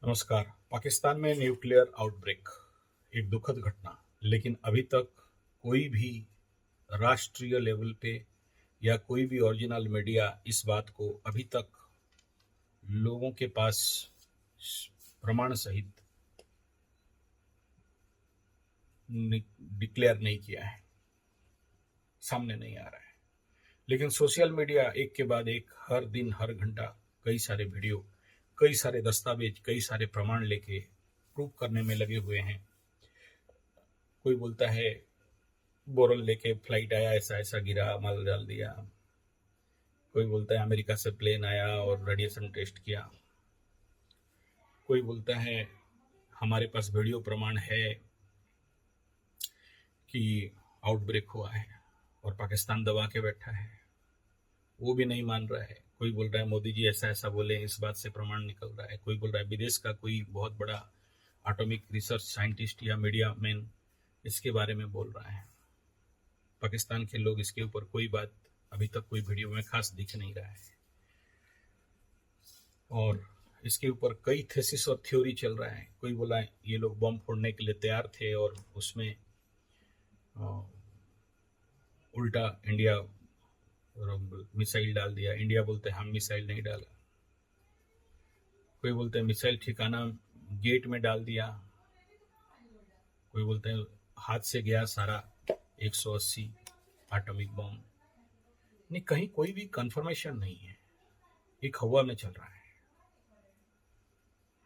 नमस्कार। पाकिस्तान में nuclear outbreak एक दुखद घटना, लेकिन अभी तक कोई भी राष्ट्रीय लेवल पे या कोई भी ओरिजिनल मीडिया इस बात को अभी तक लोगों के पास प्रमाण सहित डिक्लेयर नहीं किया है, सामने नहीं आ रहा है। लेकिन सोशल मीडिया एक के बाद एक हर दिन हर घंटा कई सारे वीडियो, कई सारे दस्तावेज, कई सारे प्रमाण लेके प्रूव करने में लगे हुए हैं। कोई बोलता है बोरल लेके फ्लाइट आया, ऐसा ऐसा गिरा, माल डाल दिया। कोई बोलता है अमेरिका से प्लेन आया और रेडिएशन टेस्ट किया। कोई बोलता है हमारे पास वीडियो प्रमाण है कि आउटब्रेक हुआ है और पाकिस्तान दबा के बैठा है, वो भी नहीं मान रहा है। कोई बोल रहा है मोदी जी ऐसा ऐसा बोले, इस बात से प्रमाण निकल रहा है। कोई बोल रहा है विदेश का कोई बहुत बड़ा एटॉमिक रिसर्च साइंटिस्ट या मीडिया मैन इसके बारे में बोल रहा है। पाकिस्तान के लोग इसके ऊपर कोई बात अभी तक कोई वीडियो में खास दिख नहीं रहा है, और इसके ऊपर कई थेसिस और थ्योरी चल रहा है। कोई बोला है ये लोग बम फोड़ने के लिए तैयार थे और उसमें उल्टा इंडिया मिसाइल डाल दिया। इंडिया बोलते हैं हम मिसाइल नहीं डाला। कोई बोलते हैं मिसाइल ठिकाना गेट में डाल दिया। कोई बोलते हैं हाथ से गया सारा 180 एटॉमिक बम। नहीं, कहीं कोई भी कंफर्मेशन नहीं है, एक हवा में चल रहा है।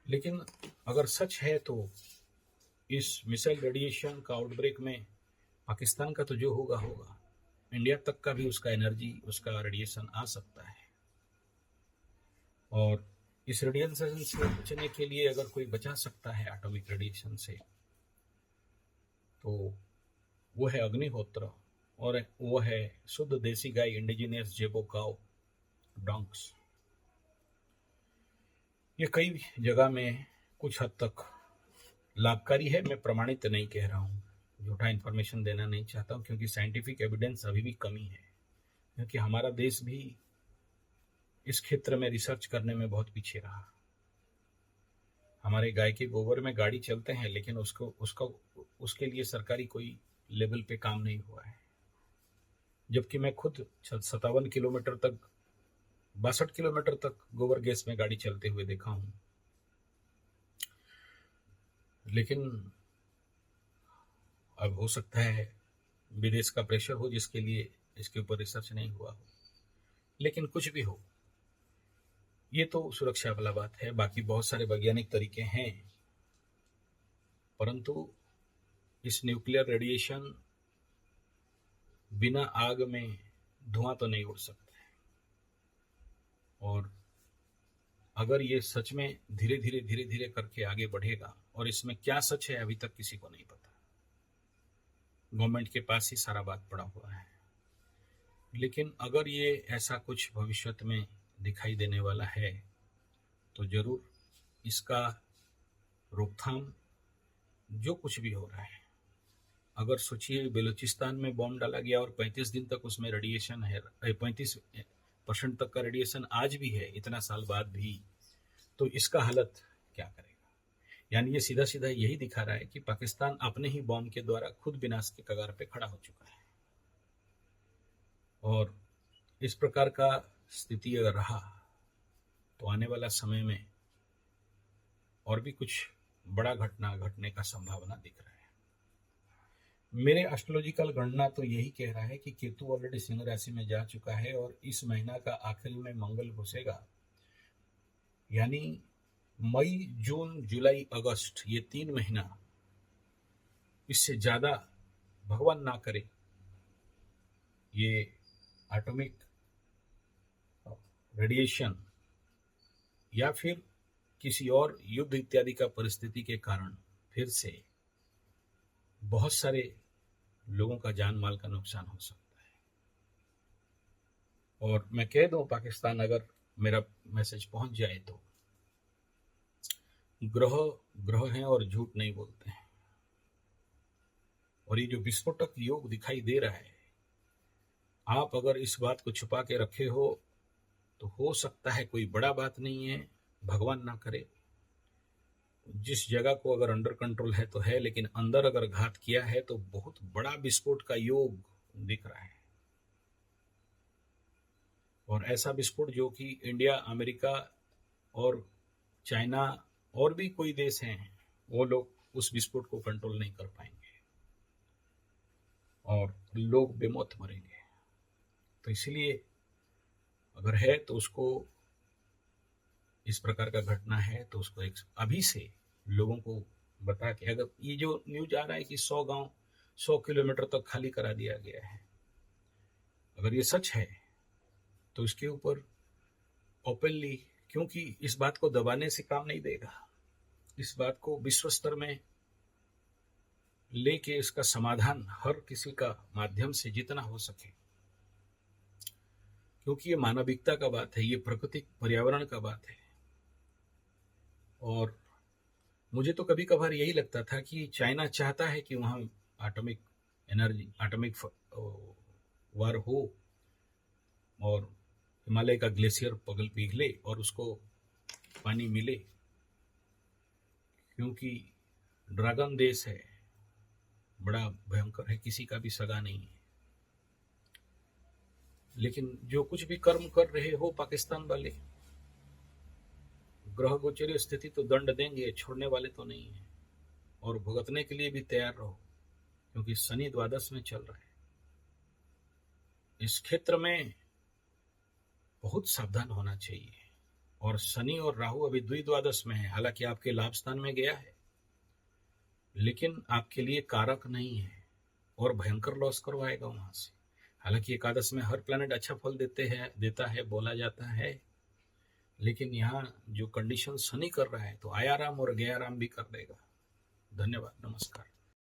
लेकिन अगर सच है तो इस मिसाइल रेडिएशन का आउटब्रेक में पाकिस्तान का तो जो होगा होगा, इंडिया तक का भी उसका एनर्जी, उसका रेडिएशन आ सकता है। और इस रेडिएशन से बचने के लिए अगर कोई बचा सकता है एटॉमिक रेडिएशन से, तो वो है अग्निहोत्र, और वो है शुद्ध देसी गाय, इंडिजिनियस जेबो काउ डॉन्क्स। ये कई जगह में कुछ हद तक लाभकारी है। मैं प्रमाणित नहीं कह रहा हूँ, झूठा इन्फॉर्मेशन देना नहीं चाहता हूँ, क्योंकि साइंटिफिक एविडेंस अभी भी कमी है। क्योंकि हमारा देश भी इस क्षेत्र में रिसर्च करने में बहुत पीछे रहा। हमारे गाय के गोबर में गाड़ी चलते हैं, लेकिन उसके लिए सरकारी कोई लेवल पे काम नहीं हुआ है। जबकि मैं खुद 57 किलोमीटर तक, 62 किलोमीटर तक गोबर गैस में गाड़ी चलते हुए देखा हूँ। लेकिन अब हो सकता है विदेश का प्रेशर हो जिसके लिए इसके ऊपर रिसर्च नहीं हुआ हो। लेकिन कुछ भी हो, ये तो सुरक्षा वाला बात है। बाकी बहुत सारे वैज्ञानिक तरीके हैं, परंतु इस न्यूक्लियर रेडिएशन बिना आग में धुआं तो नहीं उड़ सकता है। और अगर ये सच में धीरे धीरे करके आगे बढ़ेगा, और इसमें क्या सच है अभी तक किसी को नहीं पता, गवर्नमेंट के पास ही सारा बात पड़ा हुआ है। लेकिन अगर ये ऐसा कुछ भविष्य में दिखाई देने वाला है, तो जरूर इसका रोकथाम जो कुछ भी हो रहा है, अगर सोचिए बलूचिस्तान में बॉम्ब डाला गया और 35 दिन तक उसमें रेडिएशन है, 35% तक का रेडिएशन आज भी है, इतना साल बाद भी, तो इसका हालत क्या करेगा। यानी ये सीधा सीधा यही दिखा रहा है कि पाकिस्तान अपने ही बॉम्ब के द्वारा खुद विनाश के कगार पे खड़ा हो चुका है। और इस प्रकार का स्थिति अगर रहा, तो आने वाला समय में और भी कुछ बड़ा घटना घटने का संभावना दिख रहा है। मेरे एस्ट्रोलॉजिकल गणना तो यही कह रहा है कि केतु ऑलरेडी सिंह राशि में जा चुका है, और इस महीना का आखिरी में मंगल घुसेगा। यानी मई, जून, जुलाई, अगस्त, ये 3 महीना, इससे ज्यादा भगवान ना करे ये एटॉमिक रेडिएशन या फिर किसी और युद्ध इत्यादि का परिस्थिति के कारण फिर से बहुत सारे लोगों का जान माल का नुकसान हो सकता है। और मैं कह दूं, पाकिस्तान अगर मेरा मैसेज पहुंच जाए तो ग्रह ग्रह हैं और झूठ नहीं बोलते हैं। और ये जो विस्फोटक योग दिखाई दे रहा है, आप अगर इस बात को छुपा के रखे हो सकता है कोई बड़ा बात नहीं है, भगवान ना करे, जिस जगह को अगर अंडर कंट्रोल है तो है, लेकिन अंदर अगर घात किया है तो बहुत बड़ा विस्फोट का योग दिख रहा है। और ऐसा विस्फोट जो कि इंडिया, अमेरिका और चाइना और भी कोई देश हैं, वो लोग उस विस्फोट को कंट्रोल नहीं कर पाएंगे और लोग बेमौत मरेंगे। तो इसलिए अगर है तो उसको, इस प्रकार का घटना है तो उसको एक अभी से लोगों को बता के, अगर ये जो न्यूज आ रहा है कि 100 गांव 100 किलोमीटर तक खाली करा दिया गया है, अगर ये सच है तो इसके ऊपर ओपनली, क्योंकि इस बात को दबाने से काम नहीं देगा, इस बात को विश्व स्तर में लेके इसका समाधान हर किसी का माध्यम से जितना हो सके, क्योंकि ये मानविकता का बात है, ये प्राकृतिक पर्यावरण का बात है। और मुझे तो कभी कभार यही लगता था कि चाइना चाहता है कि वहाँ एटॉमिक एनर्जी, एटॉमिक वार हो और हिमालय का ग्लेशियर पिघले और उसको पानी मिले, क्योंकि ड्रैगन देश है, बड़ा भयंकर है, किसी का भी सगा नहीं है। लेकिन जो कुछ भी कर्म कर रहे हो पाकिस्तान वाले, ग्रह गोचरीय स्थिति तो दंड देंगे, छोड़ने वाले तो नहीं है। और भुगतने के लिए भी तैयार रहो, क्योंकि शनि द्वादश में चल रहा है। इस क्षेत्र में बहुत सावधान होना चाहिए। और शनि और राहु अभी द्विद्वादश में है, हालांकि आपके लाभ स्थान में गया है, लेकिन आपके लिए कारक नहीं है और भयंकर लॉस करवाएगा वहां से। हालांकि एकादश में हर प्लैनेट अच्छा फल देता है बोला जाता है, लेकिन यहाँ जो कंडीशन शनि कर रहा है तो आयाराम और गयाराम भी कर देगा। धन्यवाद, नमस्कार।